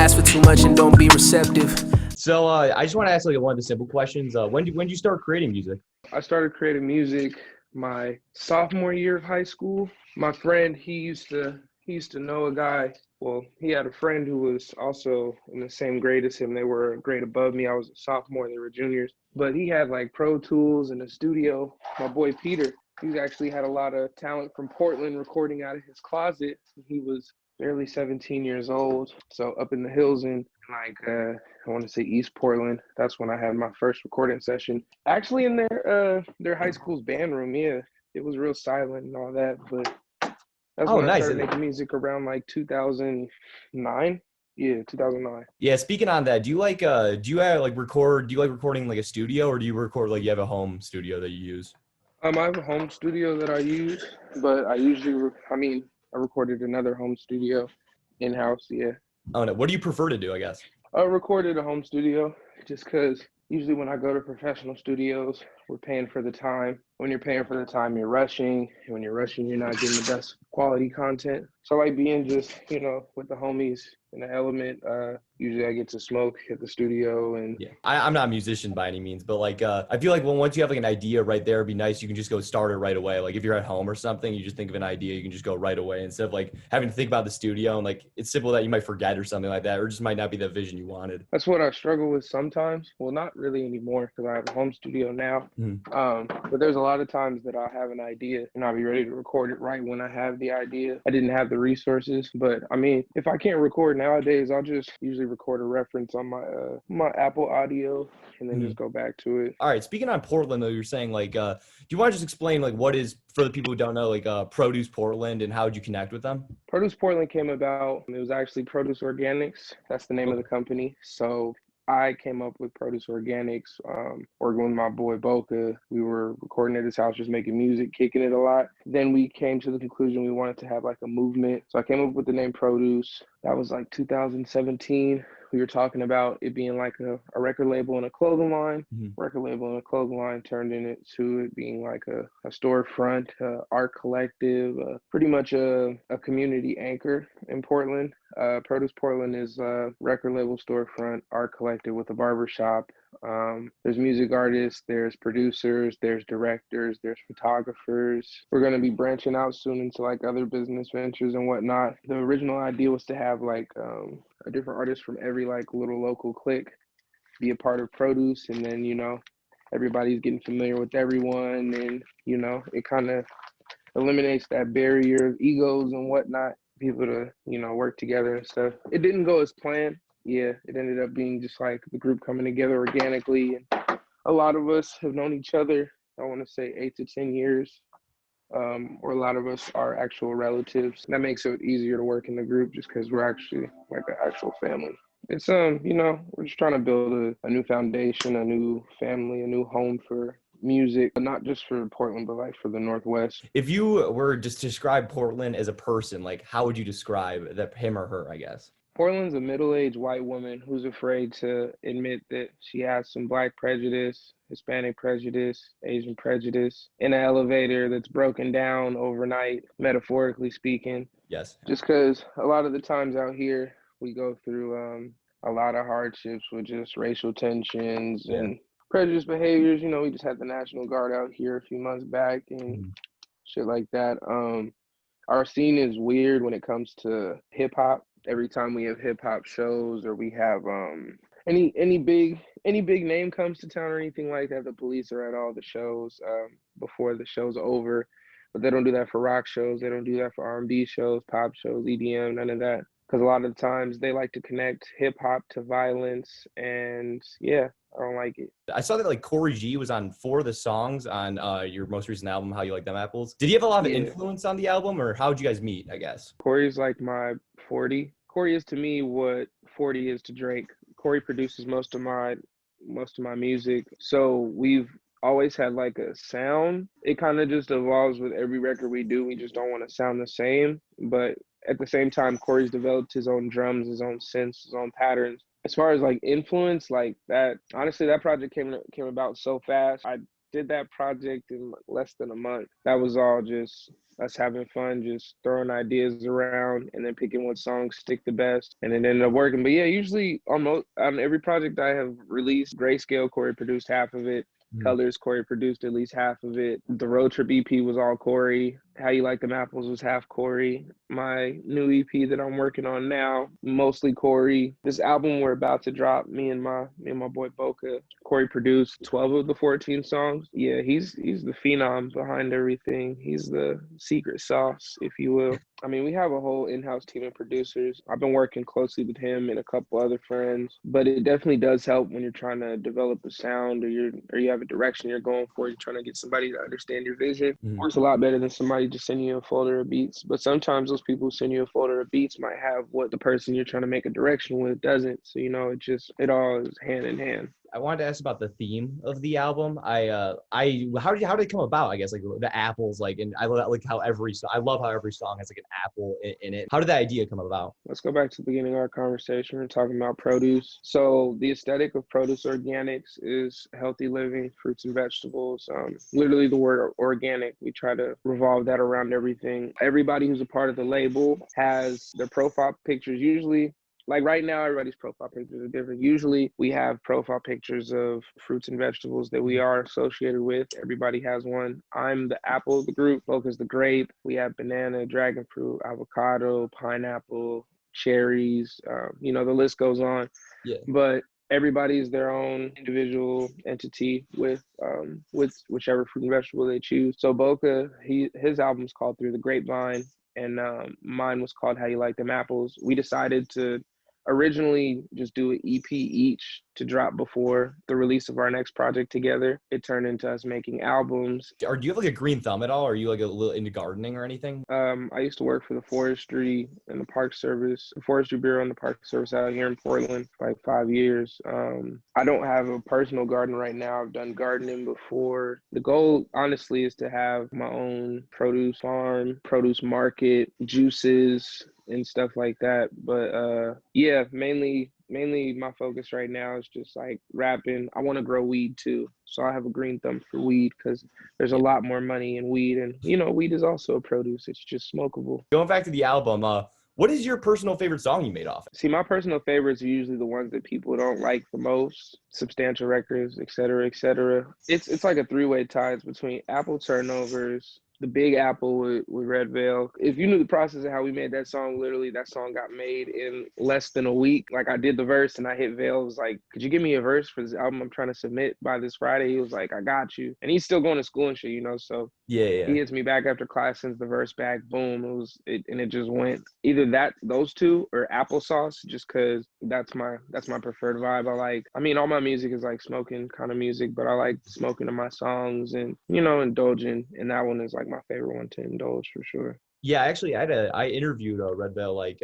ask for too much and don't be receptive. So I just want to ask like one of the simple questions. When did you start creating music? I started creating music my sophomore year of high school. My friend, he used to know a guy. Well, he had a friend who was also in the same grade as him. They were a grade above me. I was a sophomore, they were juniors. But he had like Pro Tools and a studio. My boy Peter, he's actually had a lot of talent from Portland recording out of his closet. He was barely 17 years old. So up in the hills in like I want to say East Portland. That's when I had my first recording session. Actually in their high school's band room, yeah. It was real silent and all that, but that's when I started making music around like 2009. Yeah, 2009. Yeah, speaking on that, do you like recording like a studio, or do you record like you have a home studio that you use? I have a home studio that I use, but I recorded another home studio in-house, yeah. Oh no, what do you prefer to do, I guess? I recorded a home studio just because usually when I go to professional studios, we're paying for the time. When you're paying for the time, you're rushing. And when you're rushing, you're not getting the best quality content. So I like being just, with the homies in the element. Usually I get to smoke at the studio and yeah. I'm not a musician by any means, but like I feel like once you have like an idea right there, it'd be nice. You can just go start it right away. Like if you're at home or something, you just think of an idea, you can just go right away instead of like having to think about the studio and like it's simple that you might forget or something like that, or just might not be the vision you wanted. That's what I struggle with sometimes. Well, not really anymore because I have a home studio now. But there's a lot of times that I'll have an idea and I'll be ready to record it right when I have the idea. I didn't have the resources, but I mean, if I can't record nowadays, I'll just usually record a reference on my Apple Audio and then just go back to it. All right. Speaking on Portland, though, you're saying like, do you want to just explain like what is, for the people who don't know, like Produce Portland, and how did you connect with them? Produce Portland came about, it was actually Produce Organics. That's the name of the company. So I came up with Produce Organics, working with my boy Boca. We were recording at his house, just making music, kicking it a lot. Then we came to the conclusion we wanted to have like a movement. So I came up with the name Produce. That was like 2017. We were talking about it being like a record label and a clothing line. Record label and a clothing line turned into it being like a storefront, art collective, pretty much a community anchor in Portland. Produce Portland is a record label, storefront, art collective with a barber shop. There's music artists, there's producers, there's directors, there's photographers. We're going to be branching out soon into like other business ventures and whatnot. The original idea was to have like a different artist from every like little local clique be a part of Produce, and then everybody's getting familiar with everyone, and it kind of eliminates that barrier of egos and whatnot, people to work together and stuff. It didn't go as planned. Yeah, it ended up being just like the group coming together organically, and a lot of us have known each other, I want to say 8 to 10 years, or a lot of us are actual relatives. That makes it easier to work in the group just because we're actually like an actual family. It's we're just trying to build a new foundation, a new family, a new home for music, but not just for Portland, but like for the Northwest. If you were just to describe Portland as a person, like how would you describe him or her, I guess? Portland's a middle-aged white woman who's afraid to admit that she has some Black prejudice, Hispanic prejudice, Asian prejudice in an elevator that's broken down overnight, metaphorically speaking. Yes. Just because a lot of the times out here, we go through a lot of hardships with just racial tensions and prejudice behaviors. We just had the National Guard out here a few months back and shit like that. Our scene is weird when it comes to hip hop. Every time we have hip hop shows or we have any big name comes to town or anything like that, the police are at all the shows before the show's over. But they don't do that for rock shows. They don't do that for R&B shows, pop shows, EDM, none of that. Because a lot of the times they like to connect hip hop to violence, and yeah, I don't like it. I saw that like Corey G was on 4 of the songs on your most recent album, How You Like Them Apples. Did he have a lot of influence on the album, or how did you guys meet, I guess? Corey's like my 40. Corey is to me what 40 is to Drake. Corey produces most of my music, so we've always had like a sound. It kind of just evolves with every record we do. We just don't want to sound the same, but at the same time, Corey's developed his own drums, his own synths, his own patterns. As far as like influence, like that, honestly, that project came about so fast. I did that project in less than a month. That was all just us having fun, just throwing ideas around and then picking what songs stick the best, and it ended up working. But yeah, usually on every project I have released, Grayscale, Corey produced half of it. Colors, Corey produced at least half of it. The Road Trip EP was all Corey. How You Like Them Apples was half Corey. My new EP that I'm working on now, mostly Corey. This album we're about to drop, me and my boy Boca, Corey produced 12 of the 14 songs. Yeah, he's the phenom behind everything. He's the secret sauce, if you will. I mean, we have a whole in-house team of producers. I've been working closely with him and a couple other friends, but it definitely does help when you're trying to develop a sound or you have a direction you're going for. You're trying to get somebody to understand your vision. Works a lot better than somebody just sending you a folder of beats. But sometimes those people who send you a folder of beats might have what the person you're trying to make a direction with doesn't. So, it all is hand in hand. I wanted to ask about the theme of the album. How did it come about? I guess like the apples, like, and I love how every song has like an apple in it. How did that idea come about? Let's go back to the beginning of our conversation. We're talking about produce. So the aesthetic of produce organics is healthy living, fruits and vegetables. Literally the word organic. We try to revolve that around everything. Everybody who's a part of the label has their profile pictures usually. Like right now, everybody's profile pictures are different. Usually we have profile pictures of fruits and vegetables that we are associated with. Everybody has one. I'm the apple of the group. Focus the grape. We have banana, dragon fruit, avocado, pineapple, cherries. The list goes on. Yeah. But everybody's their own individual entity with whichever fruit and vegetable they choose. So Boca, his album's called Through the Grapevine, and mine was called How You Like Them Apples. We decided to originally just do an EP each to drop before the release of our next project together. It turned into us making albums. Or do you have like a green thumb at all? Or are you like a little into gardening or anything? I used to work for the forestry and the park service, the forestry bureau and the park service out here in Portland for like 5 years. I don't have a personal garden right now. I've done gardening before. The goal, honestly, is to have my own produce farm, produce market, juices, and stuff like that. But yeah, mainly my focus right now is just like rapping. I want to grow weed too, so I have a green thumb for weed because there's a lot more money in weed, and weed is also a produce. It's just smokable. Going back to the album, what is your personal favorite song you made off? See, my personal favorites are usually the ones that people don't like the most. Substantial Records, et cetera, et cetera. It's like a three-way tie. It's between Apple Turnovers, the Big Apple with Red Veil. If you knew the process of how we made that song, literally that song got made in less than a week. Like I did the verse and I hit Veil. It was like, could you give me a verse for this album I'm trying to submit by this Friday? He was like, I got you. And he's still going to school and shit, so Yeah. He hits me back after class, sends the verse back, boom. It just went either those two or applesauce, just cause that's my preferred vibe. I mean, all my music is like smoking kind of music, but I like smoking in my songs and, indulging. And that one is like my favorite one to indulge for sure. Yeah, actually, I interviewed Red Veil like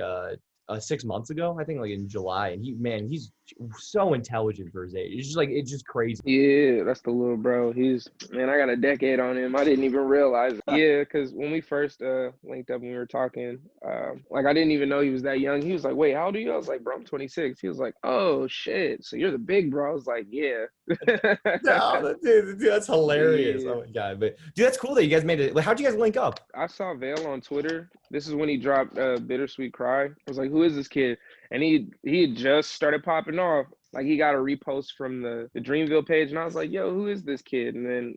6 months ago, I think like in July, and he's so intelligent for his age. It's just crazy. Yeah, that's the little bro. I got a decade on him. I didn't even realize it. Yeah, because when we first linked up and we were talking, I didn't even know he was that young. He was like, wait, how old are you? I was like, bro, I'm 26. He was like, oh shit, so you're the big bro. I was like, yeah. No, dude, that's hilarious. Yeah. Oh my god. But dude, that's cool that you guys made it. Like, how'd you guys link up? I saw Veil on Twitter. This is when he dropped Bittersweet Cry. I was like, who is this kid? And he had just started popping off. Like he got a repost from the Dreamville page, and I was like, "Yo, who is this kid?" And then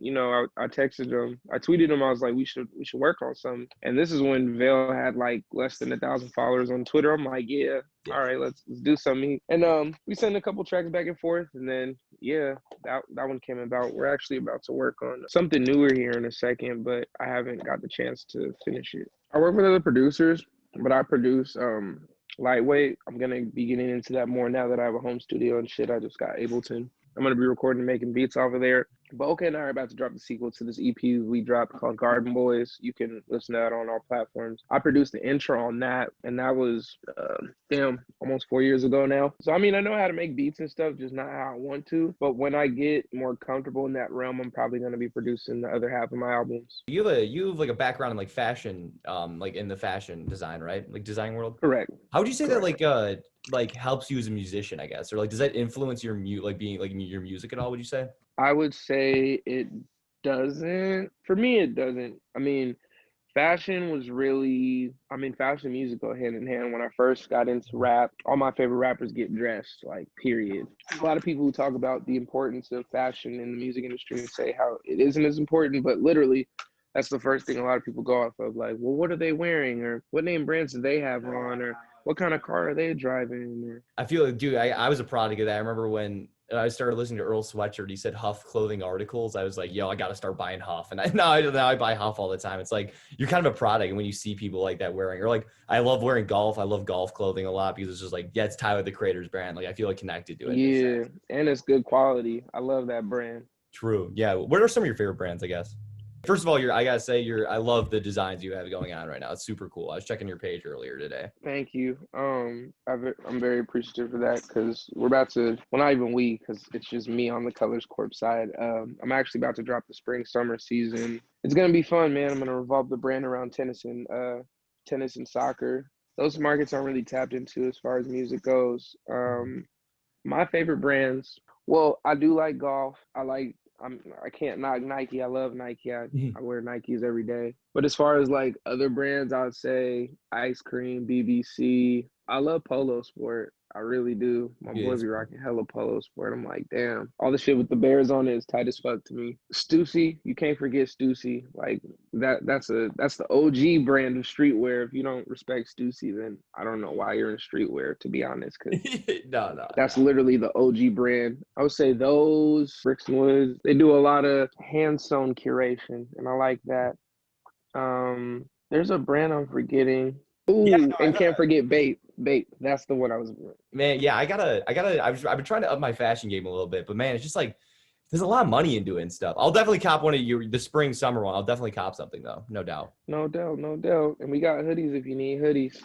I texted him, I tweeted him, I was like, "We should work on something." And this is when Vale had like less than 1,000 followers on Twitter. I'm like, "Yeah, all right, let's do something." And we sent a couple tracks back and forth, and then that one came about. We're actually about to work on something newer here in a second, but I haven't got the chance to finish it. I work with other producers, but I produce Lightweight. I'm going to be getting into that more now that I have a home studio and shit. I just got Ableton. I'm going to be recording and making beats off of there. Boca and I are about to drop the sequel to this EP we dropped called Garden Boys. You can listen to that on all platforms. I produced the intro on that, and that was, almost 4 years ago now. So, I mean, I know how to make beats and stuff, just not how I want to. But when I get more comfortable in that realm, I'm probably going to be producing the other half of my albums. You have like a background in like fashion, like in the fashion design, right? Like design world? Correct. How would you say that like helps you as a musician, I guess? Or like, does that influence your your music at all, would you say? I would say it doesn't. For me, it doesn't. I mean, fashion was really, I mean, fashion and music go hand in hand. When I first got into rap, all my favorite rappers get dressed, like, period. A lot of people who talk about the importance of fashion in the music industry and say how it isn't as important, but literally, that's the first thing a lot of people go off of. Like, well, what are they wearing? Or what name brands do they have on? Or what kind of car are they driving? Or I feel like, dude, I was a product of that. I remember when I started listening to Earl Sweatshirt, he said Huff clothing articles. I was like, yo, I got to start buying Huff. And now I buy Huff all the time. It's like, you're kind of a product. And when you see people like that wearing, or like, I love wearing golf. I love golf clothing a lot because it's just like, yeah, it's Tyler, the Creator's brand. Like, I feel like connected to it. yeah, and it's good quality. I love that brand. True. Yeah. What are some of your favorite brands, I guess? First of all, I gotta say, I love the designs you have going on right now. It's super cool. I was checking your page earlier today. Thank you. I'm very appreciative for that because we're about to, well, not even we, because it's just me on the Colors Corp side. I'm actually about to drop the spring-summer season. It's gonna be fun, man. I'm gonna revolve the brand around tennis and soccer. Those markets aren't really tapped into as far as music goes. My favorite brands. Well, I do like golf. I can't knock Nike. I love Nike. I wear Nikes every day. But as far as like other brands, I would say Ice Cream, BBC. I love Polo Sport. I really do. My boys be rocking hella Polo Sport. I'm like, damn. All the shit with the bears on it is tight as fuck to me. Stussy, you can't forget Stussy. Like that's the OG brand of streetwear. If you don't respect Stussy, then I don't know why you're in streetwear, to be honest. Cause No. that's literally the OG brand. I would say those, Bricks and Woods, they do a lot of hand-sewn curation, and I like that. There's a brand I'm forgetting. Ooh, yeah, no, and can't forget Bape. That's the one I was. Man, yeah, I've been trying to up my fashion game a little bit, but man, it's just like there's a lot of money in doing stuff. I'll definitely cop one of the spring summer one. I'll definitely cop something though, no doubt. No doubt. And we got hoodies if you need hoodies.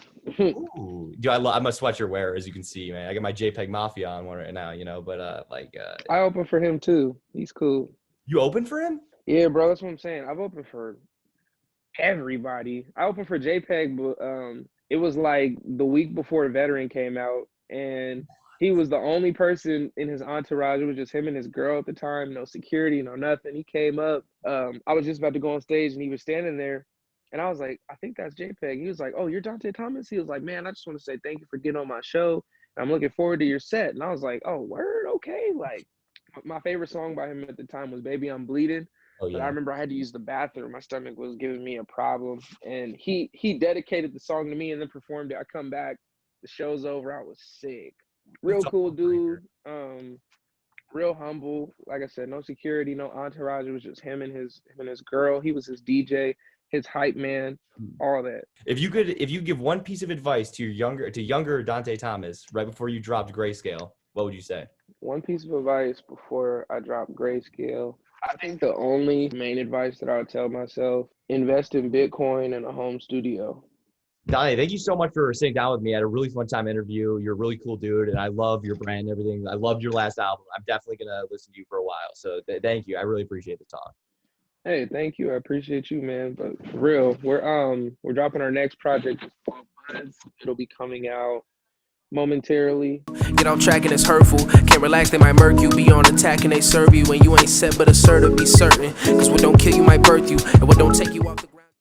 Ooh, dude, I'm a sweatshirt wearer, as you can see, man. I got my JPEG Mafia on one right now, but I open for him too. He's cool. You open for him? Yeah, bro. That's what I'm saying. I've opened for everybody. I opened for JPEG, but it was like the week before Veteran came out, and he was the only person in his entourage. It was just him and his girl at the time. No security, no nothing. He came up. I was just about to go on stage, and he was standing there, and I was like, I think that's JPEG. He was like, oh, you're Donte Thomas? He was like, man, I just want to say thank you for getting on my show. I'm looking forward to your set. And I was like, oh, word, okay. Like, my favorite song by him at the time was Baby I'm Bleeding. Oh, yeah. But I remember I had to use the bathroom. My stomach was giving me a problem. And he dedicated the song to me and then performed it. I come back. The show's over. I was sick. Real cool dude. Real humble. Like I said, no security, no entourage. It was just him and his girl. He was his DJ, his hype man, all that. If you give one piece of advice to younger Donte Thomas right before you dropped Grayscale, what would you say? One piece of advice before I dropped Grayscale. I think the only main advice that I would tell myself, invest in Bitcoin and a home studio. Donte, thank you so much for sitting down with me. I had a really fun time interview. You're a really cool dude, and I love your brand and everything. I loved your last album. I'm definitely going to listen to you for a while. So thank you. I really appreciate the talk. Hey, thank you. I appreciate you, man. But for real, we're dropping our next project. It'll be coming out momentarily. Get off track and it's hurtful. Can't relax, they might murk you. Be on attack and they serve you. And you ain't set but assertive, be certain. Cause what don't kill you might birth you. And what don't take you off the